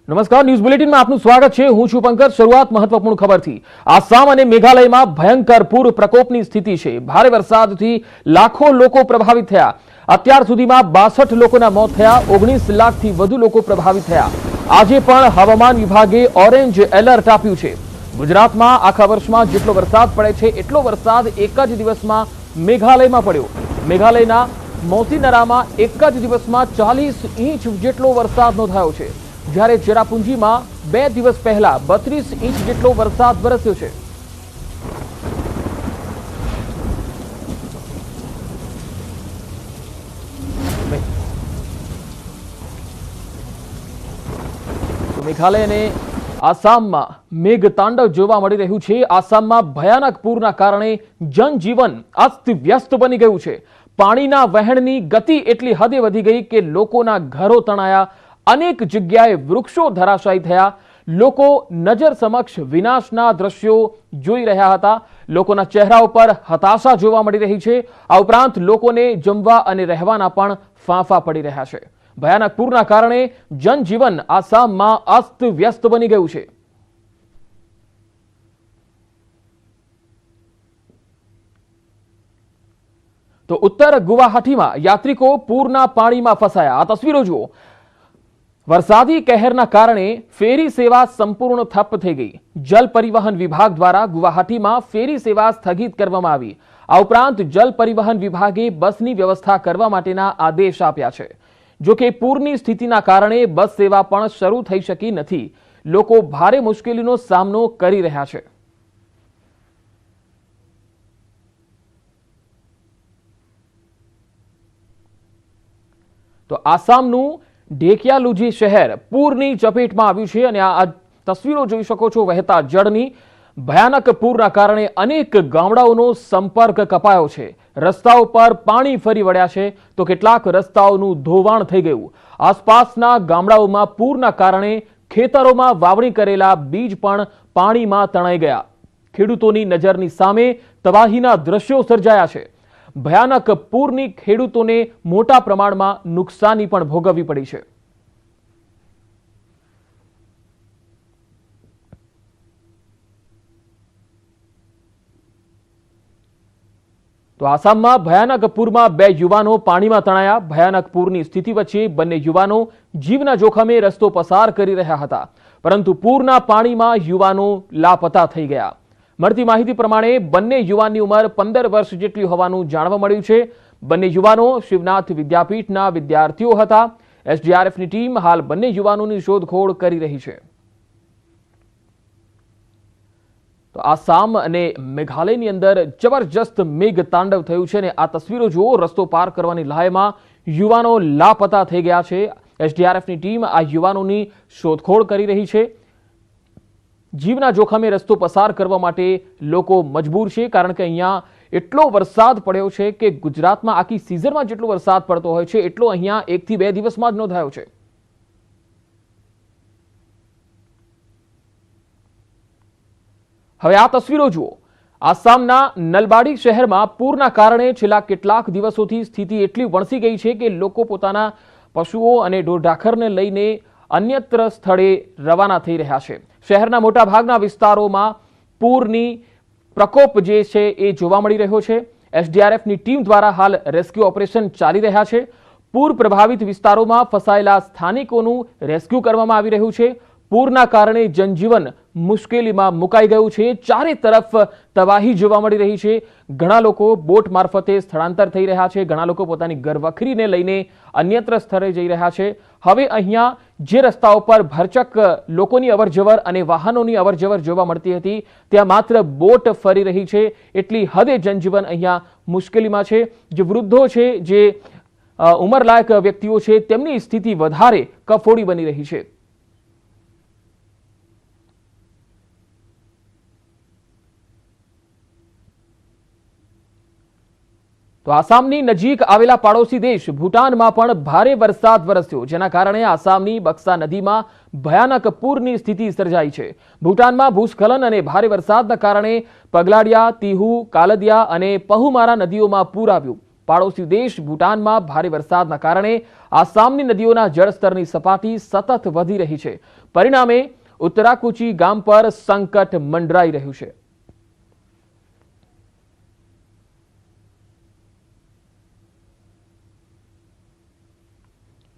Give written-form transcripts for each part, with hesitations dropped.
નમસ્કાર, ન્યૂઝ બુલેટિનમાં આપનું સ્વાગત છે। હું છું પંકજ। શરૂઆત મહત્વપૂર્ણ ખબરથી। આસામ અને મેઘાલયમાં ભયંકર પૂર પ્રકોપની સ્થિતિ છે। ભારે વરસાદથી લાખો લોકો પ્રભાવિત થયા। અત્યાર સુધીમાં 62 લોકોના મોત થયા। 19 લાખથી વધુ લોકો પ્રભાવિત થયા। આજે પણ હવામાન વિભાગે ઓરેન્જ એલર્ટ આપ્યું છે। ગુજરાતમાં આખા વર્ષમાં જેટલો વરસાદ પડે છે એટલો વરસાદ એક જ દિવસમાં મેઘાલયમાં પડ્યો। મેઘાલયના મોસીનરામાં એક જ દિવસમાં 40 ઇંચ જેટલો વરસાદ નોંધાયો છે, જ્યારે ચેરાપુંજીમાં 2 દિવસ પહેલા 32 ઇંચ જેટલો વરસાદ વરસ્યો છે। મેઘાલય અને આસામમાં મેઘતાંડવ જોવા મળી રહ્યું છે। આસામમાં ભયાનક પૂરના કારણે જનજીવન અસ્તવ્યસ્ત બની ગયું છે। પાણીના વહેણની ગતિ એટલી હદે વધી ગઈ કે લોકોના ઘરો તણાયા। અનેક જગ્યાએ વૃક્ષો ધરાશાયી થયા। લોકો નજર સમક્ષ વિનાશના દ્રશ્યો જોઈ રહ્યા હતા। લોકોના ચહેરા ઉપર હતાશા જોવા મળી રહી છે। આ ઉપરાંત લોકોને જમવા અને રહેવાના પણ ફાંફા પડી રહ્યા છે। ભયાનક પૂરના કારણે જનજીવન આસામમાં અસ્તવ્યસ્ત બની ગયું છે। તો ઉત્તર ગુવાહાટીમાં યાત્રિકો પૂરના પાણીમાં ફસાયા। આ તસવીરો જુઓ। વરસાદી કહેરના કારણે ફેરી સેવા સંપૂર્ણ ઠપ થઈ ગઈ। જલ પરિવહન વિભાગ દ્વારા ગુવાહાટીમાં ફેરી સેવા સ્થગિત કરવામાં આવી। આ ઉપરાંત જલ પરિવહન વિભાગે બસની વ્યવસ્થા કરવા માટેના આદેશ આપ્યા છે। જો કે પૂરની સ્થિતિના કારણે બસ સેવા પણ શરૂ થઈ શકી નથી। લોકો ભારે મુશ્કેલીનો સામનો કરી રહ્યા છે। તો આસામનું ઢેકિયાલુજી શહેર પૂરની ચપેટમાં આવ્યું છે અને આ તસવીરો જોઈ શકો છો વહેતા જળની। ભયાનક પૂરના કારણે અનેક ગામડાઓનો સંપર્ક કપાયો છે। રસ્તાઓ પર પાણી ફરી વળ્યા છે તો કેટલાક રસ્તાઓનું ધોવાણ થઈ ગયું। આસપાસના ગામડાઓમાં પૂરના કારણે ખેતરોમાં વાવણી કરેલા બીજ પણ પાણીમાં તણાઈ ગયા। ખેડૂતોની નજરની સામે તબાહીના દ્રશ્યો સર્જાયા છે। ભયાનક પૂરની ખેડૂતોને મોટા પ્રમાણમાં નુકસાની પણ ભોગવવી પડી છે। તો આસામમાં ભયાનક પૂરમાં 2 યુવાનો પાણીમાં તણાયા। ભયાનક પૂરની સ્થિતિ વચ્ચે બંને યુવાનો જીવના જોખમે રસ્તો પસાર કરી રહ્યા હતા, પરંતુ પૂરના પાણીમાં યુવાનો લાપતા થઈ ગયા। મળતી માહિતી પ્રમાણે બંને યુવાનની ઉંમર 15 વર્ષ જેટલી હોવાનું જાણવા મળ્યું છે। બંને યુવાનો શિવનાથ વિદ્યાપીઠના વિદ્યાર્થીઓ હતા। એસડીઆરએફની ટીમ હાલ બંને યુવાનોની શોધખોળ કરી રહી છે। તો આસામ અને મેઘાલયની અંદર જબરજસ્ત મેઘતાંડવ થયું છે અને આ તસવીરો જુઓ। રસ્તો પાર કરવાની લહાયમાં યુવાનો લાપતા થઈ ગયા છે। એસડીઆરએફની ટીમ આ યુવાનોની શોધખોળ કરી રહી છે। જીવના જોખમે રસ્તો પસાર કરવા માટે લોકો મજબૂર છે, કારણ કે અહીંયા એટલો વરસાદ પડ્યો છે કે ગુજરાતમાં આખી સિઝનમાં જેટલો વરસાદ પડતો હોય છે એટલો અહીંયા 1 થી 2 દિવસમાં જ નોંધાયો છે। હવે આ તસવીરો જુઓ। આસામના નલબાડી શહેરમાં પૂરના કારણે છેલ્લા કેટલાક દિવસોથી સ્થિતિ એટલી વણસી ગઈ છે કે લોકો પોતાના પશુઓ અને ઢોરઢાખરને લઈને અન્યત્ર સ્થળે રવાના થઈ રહ્યા છે। શહેરના મોટા ભાગના વિસ્તારોમાં પૂરની પ્રકોપ જે છે એ જોવા મળી રહ્યો છે। એસડીઆરએફની ટીમ દ્વારા હાલ રેસ્ક્યુ ઓપરેશન ચાલી રહ્યા છે। પૂર પ્રભાવિત વિસ્તારોમાં ફસાયેલા સ્થાનિકોનું રેસ્ક્યુ કરવામાં આવી રહ્યું છે। પૂરના કારણે જનજીવન મુશ્કેલીમાં મુકાઈ ગયું છે। ચારે તરફ તબાહી જોવા મળી રહી છે। ઘણા લોકો બોટ મારફતે સ્થળાંતર થઈ રહ્યા છે। ઘણા લોકો પોતાની ઘરવખરીને લઈને અન્યત્ર સ્થળે જઈ રહ્યા છે। હવે અહીંયા જે રસ્તાઓ પર ભરચક લોકોની અવરજવર અને વાહનોની અવરજવર જોવા મળતી હતી, ત્યાં માત્ર બોટ ફરી રહી છે। એટલી હદે જનજીવન અહીંયા મુશ્કેલીમાં છે। જે વૃદ્ધો છે, જે ઉંમરલાયક વ્યક્તિઓ છે, તેમની સ્થિતિ વધારે કફોડી બની રહી છે। તો આસામની નજીક આવેલા પાડોશી દેશ ભૂટાનમાં પણ ભારે વરસાદ વરસ્યો, જેના કારણે આસામની બક્સા નદીમાં ભયાનક પૂરની સ્થિતિ સર્જાઈ છે। ભૂટાનમાં ભૂસ્ખલન અને ભારે વરસાદના કારણે પગલાડિયા, તીહુ, કાલદિયા અને પહુમારા નદીઓમાં પૂર આવ્યું। પાડોશી દેશ ભૂટાનમાં ભારે વરસાદના કારણે આસામની નદીઓના જળસ્તરની સપાટી સતત વધી રહી છે. પરિણામે ઉત્તરાકુચી ગામ પર સંકટ મંડરાઈ રહ્યું છે.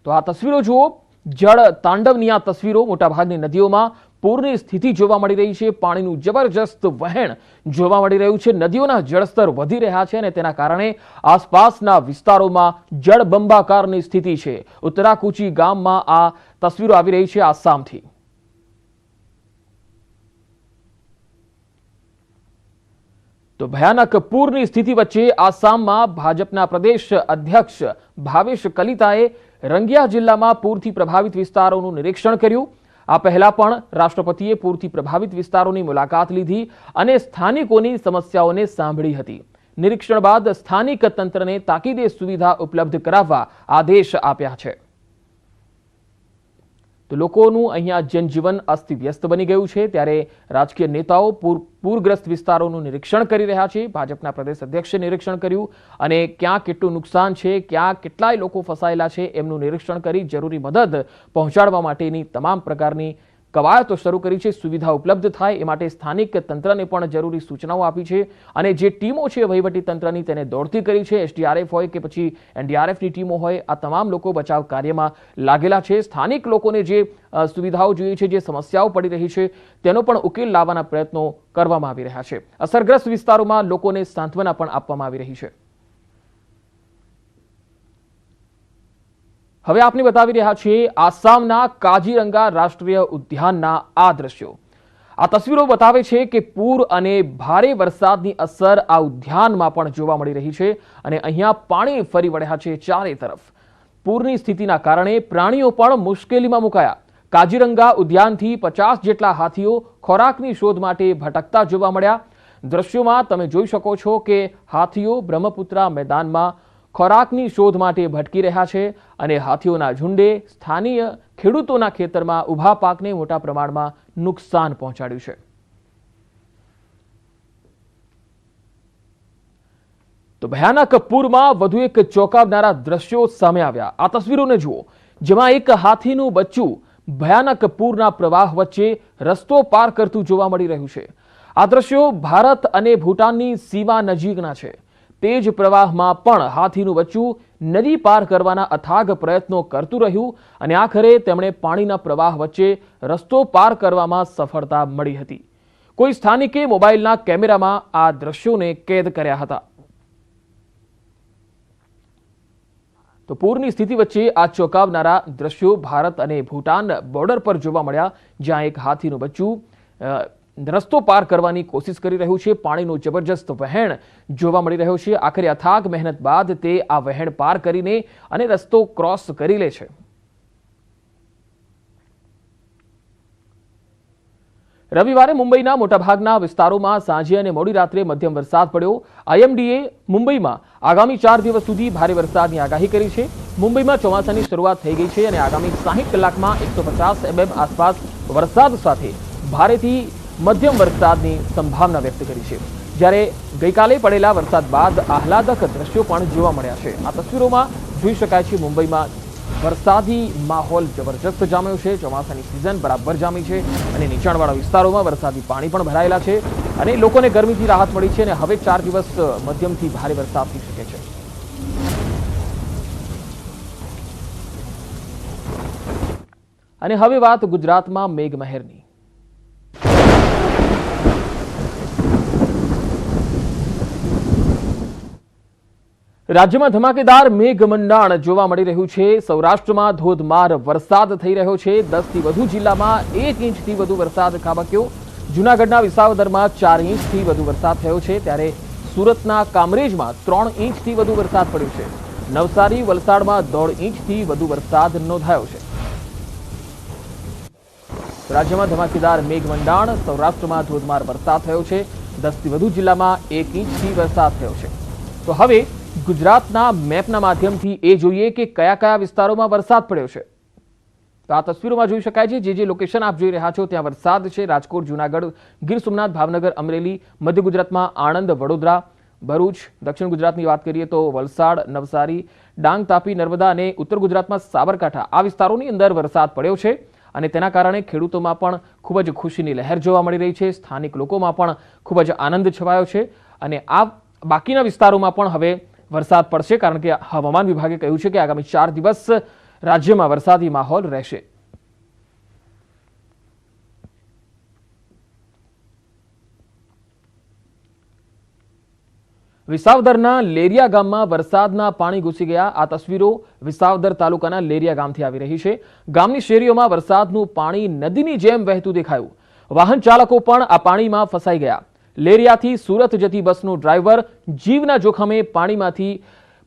તો આ તસવીરો જુઓ, જળ તાંડવની આ તસવીરો. મોટાભાગની નદીઓમાં પૂરની સ્થિતિ જોવા મળી રહી છે. પાણીનું જબરજસ્ત વહેણ જોવા મળી રહ્યું છે. નદીઓના જળસ્તર વધી રહ્યા છે અને તેના કારણે આસપાસના વિસ્તારોમાં જળબંબાકારની સ્થિતિ છે. ઉત્તરાકુચી ગામમાં આ તસવીરો આવી રહી છે આસામથી. તો ભયાનક પૂરની સ્થિતિ વચ્ચે આસામમાં ભાજપના પ્રદેશ અધ્યક્ષ ભાવેશ કલિતાએ રંગિયા જિલ્લામાં પૂરથી પ્રભાવિત વિસ્તારોનું નિરીક્ષણ કર્યું. આ પહેલા પણ રાષ્ટ્રપતિએ પૂરથી પ્રભાવિત વિસ્તારોની મુલાકાત લીધી અને સ્થાનિકોની સમસ્યાઓને સાંભળી હતી. નિરીક્ષણ બાદ સ્થાનિક તંત્રને તાકીદે સુવિધા ઉપલબ્ધ કરાવવા આદેશ આપ્યા છે. તો લોકોનું અહીંયા જનજીવન અસ્તવ્યસ્ત બની ગયું છે. ત્યારે રાજકીય નેતાઓ પૂરગ્રસ્ત વિસ્તારોનું નિરીક્ષણ કરી રહ્યા છે. ભાજપના પ્રદેશ અધ્યક્ષે નિરીક્ષણ કર્યું અને ક્યાં કેટલું નુકસાન છે, ક્યાં કેટલાય લોકો ફસાયેલા છે એમનું નિરીક્ષણ કરી જરૂરી મદદ પહોંચાડવા માટેની તમામ પ્રકારની કવાયતો શરૂ કરી છે. સુવિધા ઉપલબ્ધ થાય એ માટે સ્થાનિક તંત્રને પણ જરૂરી સૂચનાઓ આપી છે અને જે ટીમો છે વહીવટી તંત્રની તેને દોડતી કરી છે. એસડીઆરએફ હોય કે પછી એનડીઆરએફની ટીમો હોય, આ તમામ લોકો બચાવ કાર્યમાં લાગેલા છે. સ્થાનિક લોકોને જે સુવિધાઓ જોઈએ છે, જે સમસ્યાઓ પડી રહી છે તેનો પણ ઉકેલ લાવવાના પ્રયત્નો કરવામાં આવી રહ્યા છે. અસરગ્રસ્ત વિસ્તારોમાં લોકોને સાંત્વના પણ આપવામાં આવી રહી છે. હવે આપને બતાવી રહ્યા છીએ આસામના કાજીરંગા રાષ્ટ્રીય ઉદ્યાનના આ દ્રશ્યો. આ તસવીરો બતાવે છે કે પૂર અને ભારે વરસાદની અસર આ ઉદ્યાનમાં પણ જોવા મળી રહી છે અને અહીંયા પાણી ફરી વળ્યા છે ચારે તરફ. પૂરની સ્થિતિના કારણે પ્રાણીઓ પણ મુશ્કેલીમાં મુકાયા. કાજીરંગા ઉદ્યાનથી 50 જેટલા હાથીઓ ખોરાકની શોધ માટે ભટકતા જોવા મળ્યા. દ્રશ્યોમાં તમે જોઈ શકો છો કે હાથીઓ બ્રહ્મપુત્રા મેદાનમાં ખોરાકની શોધ માટે ભટકી રહ્યા છે અને હાથીઓના ઝુંડે સ્થાનિય ખેડૂતોના ખેતરમાં ઊભા પાકને મોટા પ્રમાણમાં નુકસાન પહોંચાડ્યું છે. તો ભયાનક પૂરમાં વધુ એક ચોંકાવનારા દ્રશ્યો સામે આવ્યા. આ તસવીરોને જુઓ, જેમાં એક હાથીનું બચ્ચું ભયાનક પૂરના પ્રવાહ વચ્ચે રસ્તો પાર કરતું જોવા મળી રહ્યું છે. આ દ્રશ્યો ભારત અને ભૂટાનની સીમા નજીકના છે. તેજ પ્રવાહમાં પણ હાથીનું બચ્ચું નદી પાર કરવાના અથાગ પ્રયત્નો કરતું રહ્યું અને આખરે તેમણે પાણીના પ્રવાહ વચ્ચે રસ્તો પાર કરવામાં સફળતા મળી હતી. કોઈ સ્થાનિકે મોબાઈલના કેમેરામાં આ દ્રશ્યોને કેદ કર્યા હતા. તો પૂરની સ્થિતિ વચ્ચે આ ચોંકાવનારા દ્રશ્યો ભારત અને ભૂટાન બોર્ડર પર જોવા મળ્યા, જ્યાં એક હાથીનું બચ્ચું રસ્તો પાર કરવાની કોશિશ કરી રહ્યું છે. પાણીનો જબરજસ્ત વહેણ જોવા મળી રહ્યો છે. આખરે અથાગ મહેનત બાદ તે આ વહેણ પાર કરીને અને રસ્તો ક્રોસ કરી લે છે. રવિવારે મુંબઈના મોટાભાગના વિસ્તારોમાં સાંજે અને મોડી રાત્રે મધ્યમ વરસાદ પડ્યો. આઈએમડીએ મુંબઈમાં આગામી 4 દિવસ સુધી ભારે વરસાદની આગાહી કરી છે. મુંબઈમાં ચોમાસાની શરૂઆત થઈ ગઈ છે અને આગામી 60 કલાકમાં 150 mm આસપાસ વરસાદ સાથે ભારેથી મધ્યમ વરસાદની સંભાવના વ્યક્ત કરી છે. જ્યારે ગઈકાલે પડેલા વરસાદ બાદ આહલાદક દ્રશ્યો પણ જોવા મળ્યા છે. આ તસવીરોમાં જોઈ શકાય છે મુંબઈમાં વરસાદી માહોલ જબરજસ્ત જામ્યો છે. ચોમાસાની સિઝન બરાબર જામી છે અને નીચાણવાળા વિસ્તારોમાં વરસાદી પાણી પણ ભરાયેલા છે અને લોકોને ગરમીથી રાહત મળી છે અને હવે 4 દિવસ મધ્યમથી ભારે વરસાદ થઈ શકે છે. અને હવે વાત ગુજરાતમાં મેઘમહેરની. રાજ્યમાં ધમાકેદાર મેઘમંડાણ જોવા મળી રહ્યું છે. સૌરાષ્ટ્રમાં ધોધમાર વરસાદ થઈ રહ્યો છે. 10 થી વધુ જિલ્લામાં 1 ઇંચથી વધુ વરસાદ ખાબક્યો. જૂનાગઢના વિસાવદરમાં 4 ઇંચથી વધુ વરસાદ થયો છે, ત્યારે સુરતના કામરેજમાં 3 ઇંચથી વધુ વરસાદ પડ્યો છે. નવસારી, વલસાડમાં 1.5 ઇંચથી વધુ વરસાદ નોંધાયો છે. રાજ્યમાં ધમાકેદાર મેઘમંડાણ. સૌરાષ્ટ્રમાં ધોધમાર વરસાદ થયો છે. 10 થી વધુ જિલ્લામાં 1 ઇંચથી વરસાદ થયો છે. તો હવે ગુજરાતના મેપના માધ્યમથી એ જોઈએ કે કયા કયા વિસ્તારોમાં વરસાદ પડ્યો છે. તો આ તસવીરોમાં જોઈ શકાય છે જે લોકેશન આપ જોઈ રહ્યા છો ત્યાં વરસાદ છે. રાજકોટ, જૂનાગઢ, ગીર સોમનાથ, ભાવનગર, અમરેલી, મધ્ય ગુજરાતમાં આણંદ, વડોદરા, ભરૂચ, દક્ષિણ ગુજરાતની વાત કરીએ તો વલસાડ, નવસારી, ડાંગ, તાપી, નર્મદા અને ઉત્તર ગુજરાતમાં સાબરકાંઠા આ વિસ્તારોની અંદર વરસાદ પડ્યો છે અને તેના કારણે ખેડૂતોમાં પણ ખૂબ જ ખુશીની લહેર જોવા મળી રહી છે. સ્થાનિક લોકોમાં પણ ખૂબ જ આનંદ છવાયો છે અને આ બાકીના વિસ્તારોમાં પણ હવે વરસાદ પડશે, કારણ કે હવામાન વિભાગે કહ્યું છે કે આગામી 4 દિવસ રાજ્યમાં વરસાદી માહોલ રહેશે. વિસાવદરના લેરિયા ગામમાં વરસાદના પાણી ઘૂસી ગયા. આ તસવીરો વિસાવદર તાલુકાના લેરિયા ગામથી આવી રહી છે. ગામની શેરીઓમાં વરસાદનું પાણી નદીની જેમ વહેતું દેખાયું. વાહન ચાલકો પણ આ પાણીમાં ફસાઈ ગયા. લેરિયાથી સુરત જતી બસનો ડ્રાઈવર જીવના જોખમે પાણીમાંથી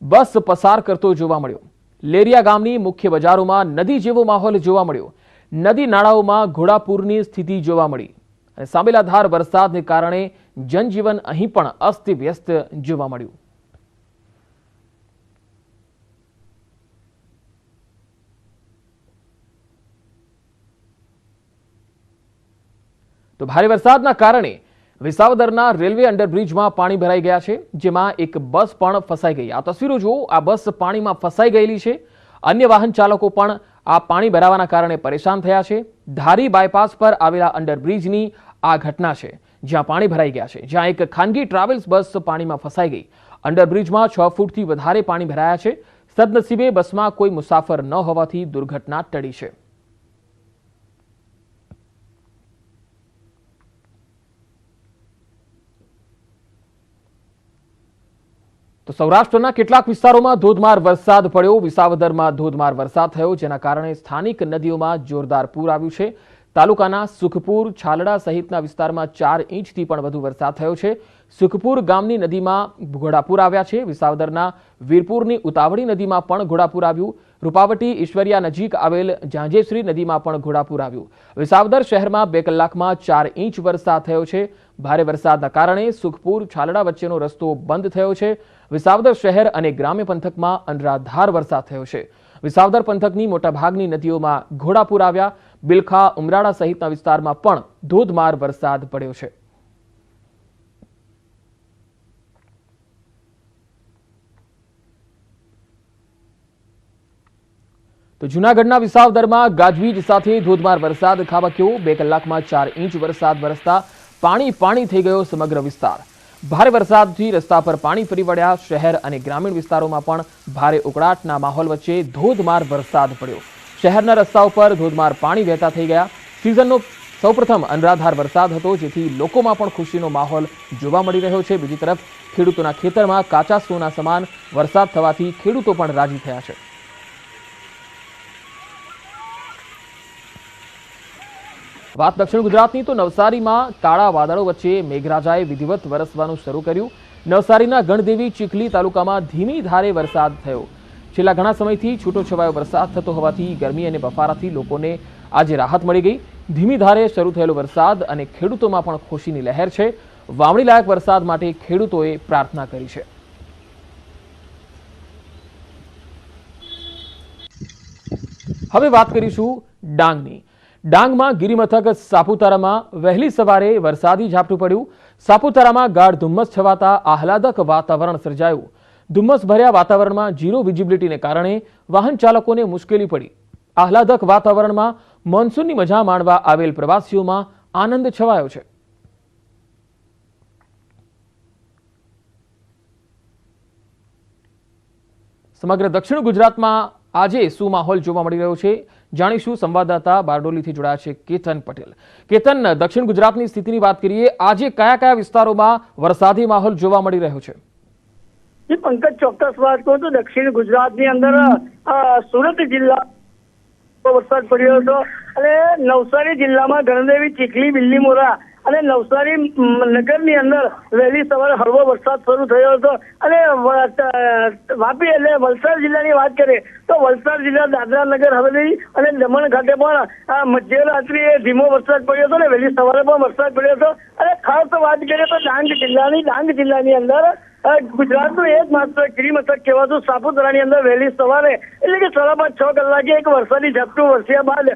બસ પસાર કરતો જોવા મળ્યો. લેરિયા ગામની મુખ્ય બજારોમાં નદી જેવો માહોલ જોવા મળ્યો. નદી નાળાઓમાં ઘોડાપૂરની સ્થિતિ જોવા મળી અને સાંબેલાધાર વરસાદને કારણે જનજીવન અહીં પણ અસ્તવ્યસ્ત જોવા મળ્યું. તો ભારે વરસાદના કારણે વિસાવદરના રેલવે અંડરબ્રિજમાં પાણી ભરાઈ ગયા છે, જેમાં એક બસ પણ ફસાઈ ગઈ. આ તસવીરો જુઓ, આ બસ પાણીમાં ફસાઈ ગયેલી છે. અન્ય વાહન ચાલકો પણ આ પાણી ભરાવાના કારણે પરેશાન થયા છે. ધારી બાયપાસ પર આવેલા અંડરબ્રિજની આ ઘટના છે, જ્યાં પાણી ભરાઈ ગયા છે, જ્યાં એક ખાનગી ટ્રાવેલ્સ બસ પાણીમાં ફસાઈ ગઈ. અંડરબ્રિજમાં 6 ફૂટથી વધારે પાણી ભરાયા છે. સદનસીબે બસમાં કોઈ મુસાફર ન હોવાથી દુર્ઘટના ટળી છે. તો સૌરાષ્ટ્રના કેટલાક વિસ્તારોમાં ધોધમાર વરસાદ પડ્યો. વિસાવદરમાં ધોધમાર વરસાદ થયો, જેના કારણે સ્થાનિક નદીઓમાં જોરદાર પૂર આવ્યું છે. તાલુકાના સુખપુર, છાલડા સહિતના વિસ્તારમાં 4 ઇંચથી પણ વધુ વરસાદ થયો છે. સુખપુર ગામની નદીમાં ઘોડાપૂર આવ્યા છે. વિસાવદરના વીરપુરની ઉતાવળી નદીમાં પણ ઘોડાપૂર આવ્યું. રૂપાવટી ઈશ્વરિયા નજીક આવેલ ઝાંઝેશ્રી નદીમાં પણ ઘોડાપૂર આવ્યું. વિસાવદર શહેરમાં 2 કલાકમાં 4 ઇંચ વરસાદ થયો છે. ભારે વરસાદના કારણે સુખપુર છાલડા વચ્ચેનો રસ્તો બંધ થયો છે. વિસાવદર શહેર અને ગ્રામ્ય પંથકમાં અનરાધાર વરસાદ થયો છે. વિસાવદર પંથકની મોટાભાગની નદીઓમાં ઘોડાપૂર આવ્યા. બિલખા, ઉમરાળા સહિતના વિસ્તારમાં પણ ધોધમાર વરસાદ પડ્યો છે. તો જૂનાગઢના વિસાવદરમાં ગાજવીજ સાથે ધોધમાર વરસાદ ખાબક્યો. 2 કલાકમાં 4 ઇંચ વરસાદ વરસતા પાણી થઈ ગયો સમગ્ર વિસ્તાર. ભારે વરસાદથી રસ્તા પર પાણી ફરી વળ્યા. શહેર અને ગ્રામીણ વિસ્તારોમાં પણ ભારે ઉકળાટના માહોલ વચ્ચે ધોધમાર વરસાદ પડ્યો. શહેરના રસ્તાઓ પર ધોધમાર પાણી વહેતા થઈ ગયા. સિઝનનો સૌપ્રથમ અનરાધાર વરસાદ હતો, જેથી લોકોમાં પણ ખુશીનો માહોલ જોવા મળી રહ્યો છે. બીજી તરફ ખેડૂતોના ખેતરમાં કાચા સોના સમાન વરસાદ થવાથી ખેડૂતો પણ રાજી થયા છે. વાત દક્ષિણ ગુજરાતની તો નવસારીમાં કાળા વાદળો વચ્ચે મેઘરાજાએ વિધિવત વરસવાનું શરૂ કર્યું. નવસારીના ગણદેવી ચીખલી તાલુકામાં ધીમી ધારે વરસાદ થયો. છેલ્લા ઘણા સમયથી છૂટોછવાયો વરસાદ થતો હોવાથી ગરમી અને બફારાથી લોકોને આજે રાહત મળી ગઈ. ધીમી ધારે શરૂ થયેલો વરસાદ અને ખેડૂતોમાં પણ ખુશીની લહેર છે. વાવણી લાયક વરસાદ માટે ખેડૂતોએ પ્રાર્થના કરી છે. હવે વાત કરીશું ડાંગની. ડાંગમાં ગિરિમથક સાપુતારામાં વહેલી સવારે વરસાદી ઝાપટું પડ્યું. સાપુતારામાં ગાઢ ધુમ્મસ છવાતા આહલાદક વાતાવરણ સર્જાયું. ધુમ્મસ ભર્યા વાતાવરણમાં ઝીરો વિઝિબિલિટીને કારણે વાહન ચાલકોને મુશ્કેલી પડી. આહલાદક વાતાવરણમાં મોન્સૂનની મજા માણવા આવેલ પ્રવાસીઓમાં આનંદ છવાયો છે. સમગ્ર દક્ષિણ ગુજરાતમાં આજે શું માહોલ જોવા મળી રહ્યો છે, જાણીશું. સંવાદદાતા બારડોલીથી જોડાયા છે કેતન પટેલ. કેતન, દક્ષિણ ગુજરાતની સ્થિતિની વાત કરીએ. આજે કયા કયા વિસ્તારોમાં વરસાદી માહોલ જોવા મળી રહ્યો છે? પંકજ, ચોક્કસ વાત કહું તો દક્ષિણ ગુજરાતની અંદર સુરત જિલ્લા વરસાદ પડ્યો હતો અને નવસારી જિલ્લામાં ગણદેવી, ચીખલી, બિલ્લીમોરા અને નવસારી નગરની અંદર વહેલી સવારે હળવો વરસાદ શરૂ થયો હતો. અને વાપી એટલે વલસાડ જિલ્લાની વાત કરીએ તો વલસાડ જિલ્લા, દાદરા નગર હવેલી અને દમણ ખાતે પણ મધ્યરાત્રિએ ધીમો વરસાદ પડ્યો હતો અને વહેલી સવારે પણ વરસાદ પડ્યો હતો. અને ખાસ વાત કરીએ તો ડાંગ જિલ્લાની અંદર ગુજરાતનું એકમાત્ર ગિરિમથક કહેવાતું સાપુતારાની અંદર વહેલી સવારે એટલે કે 5:30 કલાકે એક વરસાદી ઝાપટું વરસ્યા બાદ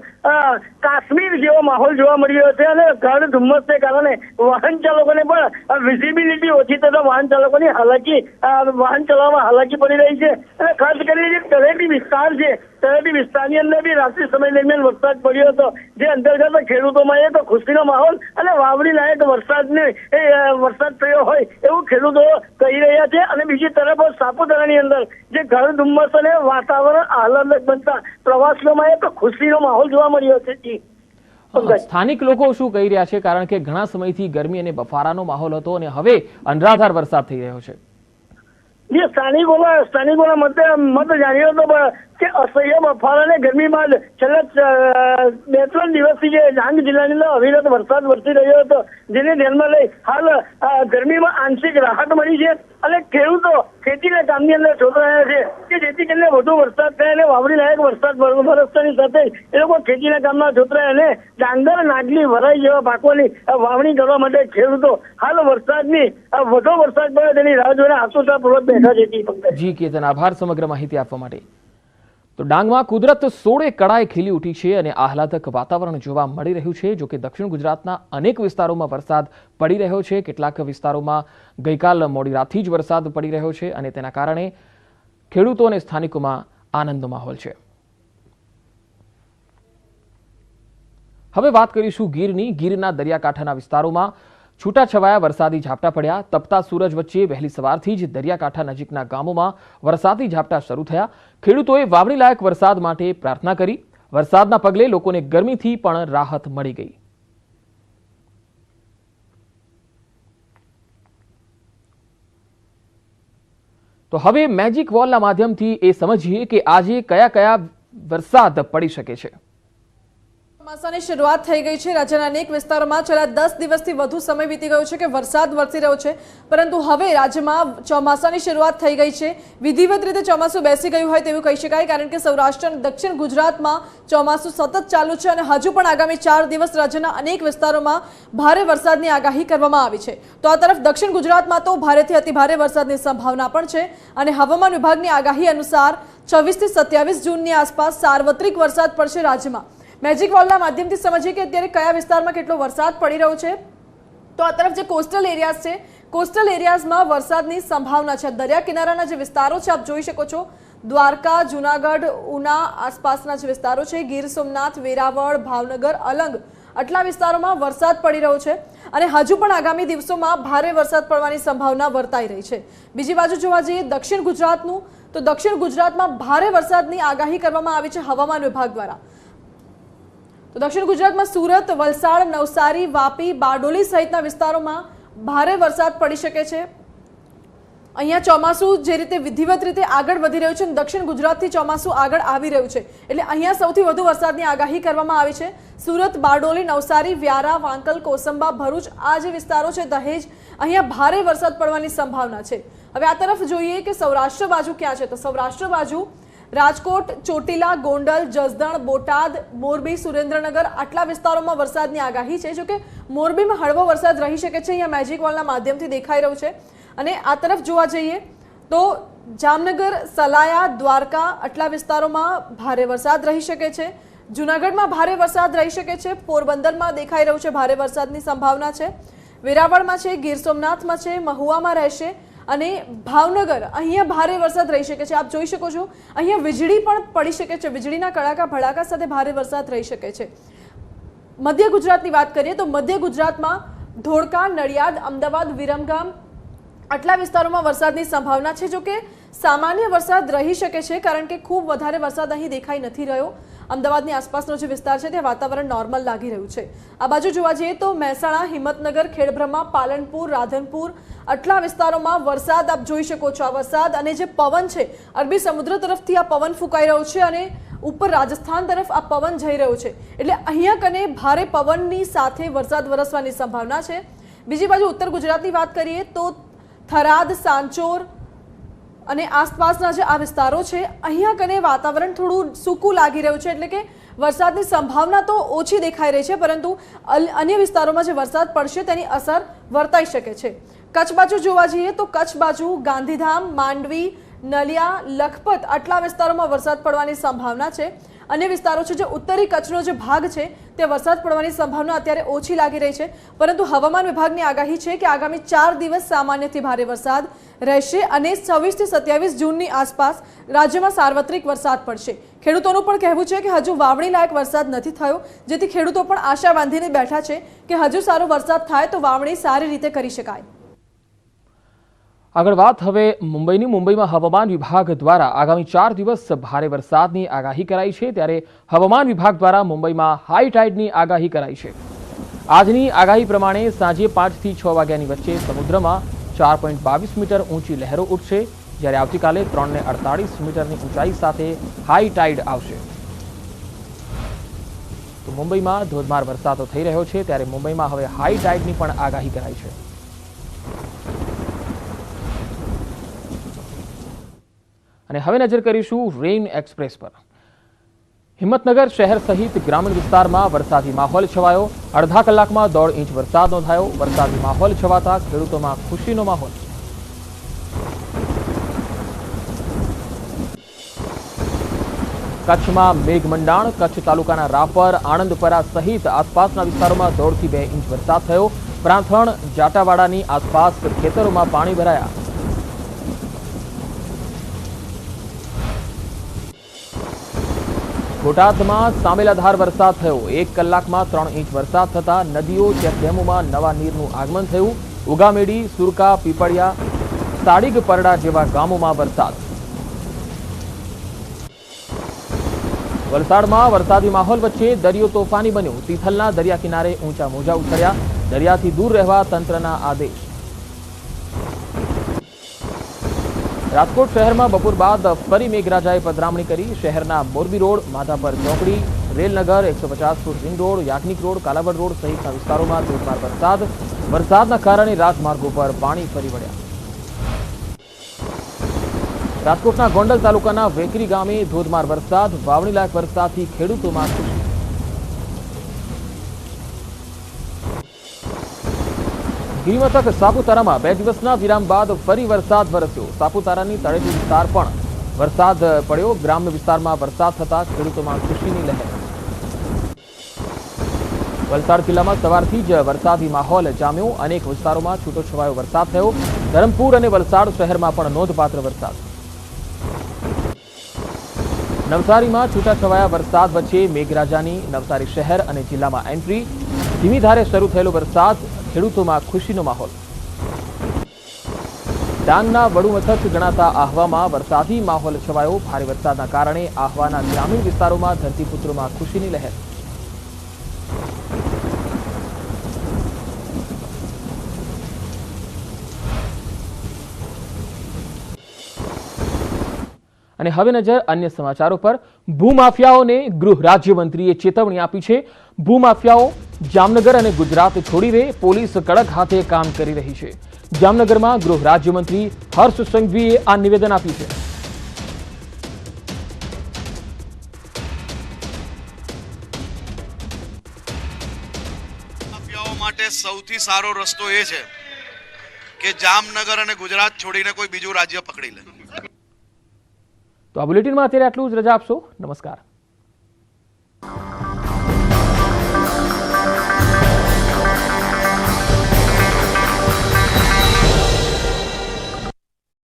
કાશ્મીર જેવો માહોલ જોવા મળ્યો છે અને ગાઢ ધુમ્મસને કારણે વાહન ચાલકોને પણ વિઝિબિલિટી ઓછી થતા વાહન ચાલકોની વાહન ચલાવવામાં હાલાકી પડી રહી છે અને ખાસ કરીને જે તળેટી વિસ્તાર છે તળેટી વિસ્તારની અંદર બી રાત્રિ સમય દરમિયાન વરસાદ પડ્યો હતો, જે અંતર્ગત ખેડૂતોમાં એક ખુશીનો માહોલ અને વાવણી લાયક વરસાદ થયો હોય એવું ખેડૂતો કહી રહ્યા છે. અને બીજી તરફ સાપુતારાની અંદર જે ઘર ધુમ્મસ અને વાતાવરણ આહલાદક બનતા પ્રવાસીઓમાં એક ખુશીનો માહોલ જોવા મળ્યો છે. સ્થાનિક લોકો શું કહી રહ્યા છે, કારણ કે ઘણા સમયથી ગરમી અને બફારાનો માહોલ હતો અને હવે અનરાધાર વરસાદ થઈ રહ્યો છે? જે સ્થાનિકોના મત જાણ્યો હતો કે અસહ્ય બફારા ગરમી બાદ છેલ્લા 2-3 દિવસથી જે ડાંગ જિલ્લાની અંદર અવિરત વરસાદ વરસી રહ્યો હતો, જેને ધ્યાનમાં લઈ હાલ ગરમીમાં આંશિક રાહત મળી છે અને ખેડૂતો ખેતીના કામની અંદર જોતરાયા છે કે જેથી કરીને વધુ વરસાદ થાય અને વાવણી લાયક વરસાદ વરસતાની સાથે એ લોકો ખેતીના કામમાં જોતરાય અને ડાંગર, નાગલી, વરાઈ જેવા પાકોની વાવણી કરવા માટે ખેડૂતો હાલ વરસાદની વધુ વરસાદ પડે તેની રાહ જોઈને આતુરતાપૂર્વક બેઠા છે. જી કેતન, આભાર સમગ્ર માહિતી આપવા માટે. તો ડાંગમાં કુદરત સોળે કળાએ ખીલી ઉઠી છે અને આહલાદક વાતાવરણ જોવા મળી રહ્યું છે. જો કે દક્ષિણ ગુજરાતના અનેક વિસ્તારોમાં વરસાદ પડી રહ્યો છે. કેટલાક વિસ્તારોમાં ગઈકાલ મોડી રાતથી જ વરસાદ પડી રહ્યો છે અને તેના કારણે ખેડૂતો અને સ્થાનિકોમાં આનંદનો માહોલ છે. હવે વાત કરીશું ગીરની. ગીરના દરિયાકાંઠાના વિસ્તારોમાં છૂટાછવાયા વરસાદી ઝાપટા પડ્યા. તપતા સૂરજ વચ્ચે વહેલી સવારથી જ દરિયાકાંઠા નજીકના ગામોમાં વરસાદી ઝાપટા શરૂ થયા. ખેડૂતોએ વાવણી લાયક વરસાદ માટે પ્રાર્થના કરી. વરસાદના પગલે લોકોને ગરમીથી પણ રાહત મળી ગઈ. તો હવે મેજિક વોલના માધ્યમથી એ સમજીએ કે આજે કયા કયા વરસાદ પડી શકે છે. ચોમાસાની શરૂઆત થઈ ગઈ છે. રાજ્યના અનેક વિસ્તારોમાં છેલ્લા 10 દિવસથી વધુ સમય વીતી ગયો છે કે વરસાદ વરસી રહ્યો છે, પરંતુ હવે રાજ્યમાં ચોમાસાની શરૂઆત થઈ ગઈ છે. વિધિવત રીતે ચોમાસું બેસી ગયું હોય તેવું કહી શકાય, કારણ કે સૌરાષ્ટ્ર અને દક્ષિણ ગુજરાતમાં ચોમાસું સતત ચાલુ છે અને હજુ પણ આગામી 4 દિવસ રાજ્યના અનેક વિસ્તારોમાં ભારે વરસાદની આગાહી કરવામાં આવી છે. તો આ તરફ દક્ષિણ ગુજરાતમાં તો ભારેથી અતિભારે વરસાદની સંભાવના પણ છે અને હવામાન વિભાગની આગાહી અનુસાર 26 થી 27 જૂનની આસપાસ સાર્વત્રિક વરસાદ પડશે રાજ્યમાં. મેજિક વોલના માધ્યમથી સમજીએ કે અત્યારે કયા વિસ્તારમાં કેટલો વરસાદ પડી રહ્યો છે. તો આ તરફ જે કોસ્ટલ એરિયાઝ છે, કોસ્ટલ એરિયાઝમાં વરસાદની સંભાવના છે. દરિયા કિનારાના જે વિસ્તારો છે આપ જોઈ શકો છો, દ્વારકા, જુનાગઢ, ઉના આસપાસના જે વિસ્તારો છે, ગીર સોમનાથ, વેરાવળ, ભાવનગર, અલંગ, આટલા વિસ્તારોમાં વરસાદ પડી રહ્યો છે અને હજુ પણ આગામી દિવસોમાં ભારે વરસાદ પડવાની સંભાવના વર્તાઈ રહી છે. બીજી બાજુ જોવા જઈએ દક્ષિણ ગુજરાતનું, તો દક્ષિણ ગુજરાતમાં ભારે વરસાદની આગાહી કરવામાં આવી છે હવામાન વિભાગ દ્વારા. તો દક્ષિણ ગુજરાતમાં સુરત, વલસાડ, નવસારી, વાપી, બારડોલી સહિતના વિસ્તારોમાં ભારે વરસાદ પડી શકે છે. અહીંયા ચોમાસું જે રીતે વિધિવત રીતે આગળ વધી રહ્યું છે, દક્ષિણ ગુજરાતથી ચોમાસું આગળ આવી રહ્યું છે, એટલે અહીંયા સૌથી વધુ વરસાદની આગાહી કરવામાં આવી છે. સુરત, બારડોલી, નવસારી, વ્યારા, વાંકલ, કોસંબા, ભરૂચ, આ જે વિસ્તારો છે, દહેજ, અહીંયા ભારે વરસાદ પડવાની સંભાવના છે. હવે આ તરફ જોઈએ કે સૌરાષ્ટ્ર બાજુ ક્યાં છે. તો સૌરાષ્ટ્ર બાજુ રાજકોટ, ચોટીલા, ગોંડલ, જસદણ, બોટાદ, મોરબી, સુરેન્દ્રનગર, આટલા વિસ્તારોમાં વરસાદની આગાહી છે. જો કે મોરબીમાં હળવો વરસાદ રહી શકે છે, અહીંયા મેજિક વોલના માધ્યમથી દેખાઈ રહ્યું છે. અને આ તરફ જોવા જઈએ તો જામનગર, સલાયા, દ્વારકા, આટલા વિસ્તારોમાં ભારે વરસાદ રહી શકે છે. જૂનાગઢમાં ભારે વરસાદ રહી શકે છે. પોરબંદરમાં દેખાઈ રહ્યું છે ભારે વરસાદની સંભાવના છે. વેરાવળમાં છે, ગીર સોમનાથમાં છે, મહુવામાં રહેશે અને ભાવનગર, અહીંયા ભારે વરસાદ રહી શકે છે. આપ જોઈ શકો છો અહીંયા વીજળી પણ પડી શકે છે. વીજળીના કડાકા ભડાકા સાથે ભારે વરસાદ રહી શકે છે. મધ્ય ગુજરાતની વાત કરીએ તો મધ્ય ગુજરાતમાં ધોળકા, નડિયાદ, અમદાવાદ, વિરમગામ, આટલા વિસ્તારોમાં વરસાદની સંભાવના છે. જો કે સામાન્ય વરસાદ રહી શકે છે, કારણ કે ખૂબ વધારે વરસાદ અહીં દેખાઈ નથી રહ્યો. અમદાવાદની આસપાસનો જે વિસ્તાર છે ત્યાં વાતાવરણ નોર્મલ લાગી રહ્યું છે. આ બાજુ જોવા જઈએ તો મહેસાણા, હિંમતનગર, ખેડબ્રહ્મા, પાલનપુર, રાધનપુર, આટલા વિસ્તારોમાં વરસાદ આપ જોઈ શકો છો. આ વરસાદ અને જે પવન છે, અરબી સમુદ્ર તરફથી આ પવન ફૂંકાઈ રહ્યો છે અને ઉપર રાજસ્થાન તરફ આ પવન જઈ રહ્યો છે, એટલે અહીંયા કને ભારે પવનની સાથે વરસાદ વરસવાની સંભાવના છે. બીજી બાજુ ઉત્તર ગુજરાતની વાત કરીએ તો થરાદ, સાંચોર અને આસપાસના જે આ વિસ્તારો છે, અહીંયા કને વાતાવરણ થોડું સૂકું લાગી રહ્યું છે, એટલે કે વરસાદની સંભાવના તો ઓછી દેખાઈ રહી છે, પરંતુ અન્ય વિસ્તારોમાં જે વરસાદ પડશે તેની અસર વર્તાઈ શકે છે. કચ્છ બાજુ જોવા જઈએ તો કચ્છ બાજુ ગાંધીધામ, માંડવી, નલિયા, લખપત આટલા વિસ્તારોમાં વરસાદ પડવાની સંભાવના છે. અન્ય વિસ્તારો છે જે ઉત્તરી કચ્છનો જે ભાગ છે તે વરસાદ પડવાની સંભાવના અત્યારે ઓછી લાગી રહી છે. પરંતુ હવામાન વિભાગની આગાહી છે કે આગામી 4 દિવસ સામાન્યથી ભારે વરસાદ રહેશે અને 26 થી 27 જૂનની આસપાસ રાજ્યમાં સાર્વત્રિક વરસાદ પડશે. ખેડૂતોનું પણ કહેવું છે કે હજુ વાવણી લાયક વરસાદ નથી થયો, જેથી ખેડૂતો પણ આશા બાંધીને બેઠા છે કે હજુ સારો વરસાદ થાય તો વાવણી સારી રીતે કરી શકાય. આગળ વાત હવે મુંબઈની. મુંબઈમાં હવામાન વિભાગ દ્વારા આગામી 4 દિવસ ભારે વરસાદની આગાહી કરાઈ છે. ત્યારે હવામાન વિભાગ દ્વારા મુંબઈમાં હાઈ ટાઈડની આગાહી કરાઈ છે. આજની આગાહી પ્રમાણે સાંજે 5 થી 6 વાગ્યાની વચ્ચે સમુદ્રમાં 4.22 મીટર ઊંચી લહેરો ઉઠશે, જ્યારે આવતીકાલે 3 ને 48 મીટરની ઊંચાઈ સાથે હાઈ ટાઈડ આવશે. તો મુંબઈમાં ધોધમાર વરસાદ થઈ રહ્યો છે, ત્યારે મુંબઈમાં હવે હાઈ ટાઈડની પણ આગાહી કરાઈ છે. અને હવે નજર કરીશું રેઇન એક્સપ્રેસ પર. હિંમતનગર શહેર સહિત ગ્રામીણ વિસ્તારમાં વરસાદી માહોલ છવાયો. અડધા કલાકમાં 1.5 ઇંચ વરસાદ નોંધાયો. વરસાદી માહોલ છવાતા ખેડૂતોમાં ખુશીનો માહોલ. કચ્છમાં મેઘમંડાણ. કચ્છ તાલુકાના રાપર, આણંદપરા સહિત આસપાસના વિસ્તારોમાં 1.5 થી 2 ઇંચ વરસાદ થયો. પ્રાંથણ, જાટાવાડાની આસપાસ ખેતરોમાં પાણી ભરાયા. બોટાદમાં સામેલાધાર વરસાદ થયો. 1 કલાકમાં 3 ઇંચ વરસાદ થતા નદીઓ, ચેકડેમોમાં નવા નીરનું આગમન થયું. ઉગામેડી, સુરકા, પીપળિયા, સાડીગ, પરડા જેવા ગામોમાં વરસાદ. વલસાડમાં વરસાદી માહોલ વચ્ચે દરિયો તોફાની બન્યો. તિથલના દરિયા કિનારે ઊંચા મોજા ઉછળ્યા. દરિયાથી દૂર રહેવા તંત્રના આદેશ. રાજકોટ શહેરમાં બપોર બાદ ફરી મેઘરાજાએ પધરામણી કરી. શહેરના મોરબી રોડ, માધાપર ચોકડી, Railnagar, 150 foot ring road, Yagnik road, Kalavad road સહિતના વિસ્તારોમાં ધોધમાર વરસાદ. વરસાદના કારણે રાજમાર્ગો પર પાણી ફરી વળ્યા. રાજકોટના ગોંડલ તાલુકાના વેકરી ગામે ધોધમાર વરસાદ. વાવણી લાયક વરસાદથી ખેડૂતોમાં ખુશી. ગિરિમથક સાપુતારામાં 2 દિવસના વિરામ બાદ ફરી વરસાદ વરસ્યો. સાપુતારાની તળેટી વિસ્તાર પણ વરસાદ પડ્યો. ગ્રામ્ય વિસ્તારમાં વરસાદ થતા ખેડૂતોમાં ખુશીની લહેર. વલસાડ જિલ્લામાં સવારથી જ વરસાદી માહોલ જામ્યો. અનેક વિસ્તારોમાં છૂટોછવાયો વરસાદ થયો. ધરમપુર અને વલસાડ શહેરમાં પણ નોંધપાત્ર વરસાદ. નવસારીમાં છૂટાછવાયા વરસાદ વચ્ચે મેઘરાજાની નવસારી શહેર અને જિલ્લામાં એન્ટ્રી. ધીમી ધારે શરૂ થયેલો વરસાદ. ખેડૂતોમાં ખુશીનો માહોલ. ડાંગના વડુ મથક ગણાતા આહવામાં વરસાદી માહોલ છવાયો. ભારે વરસાદના કારણે આહવાના ગ્રામીણ વિસ્તારોમાં ધરતીપુત્રોમાં ખુશીની લહેર. અને હવે નજર અન્ય સમાચારો પર. ભૂમાફિયાઓને ગૃહ રાજ્યમંત્રીએ ચેતવણી આપી છે. ભૂમાફિયાઓ જામનગર અને ગુજરાત છોડી દે. પોલીસ કડક હાથે કામ કરી રહી છે. જામનગરમાં ગૃહ રાજ્યમંત્રી હર્ષ સંઘવીએ આ નિવેદન આપ્યું છે. માફિયાઓ માટે સૌથી સારો રસ્તો એ છે કે જામનગર અને ગુજરાત છોડીને કોઈ બીજું રાજ્ય પકડી લે. તો આ બુલેટિનમાં અત્યારે આટલું જ. રજા આપશો. નમસ્કાર.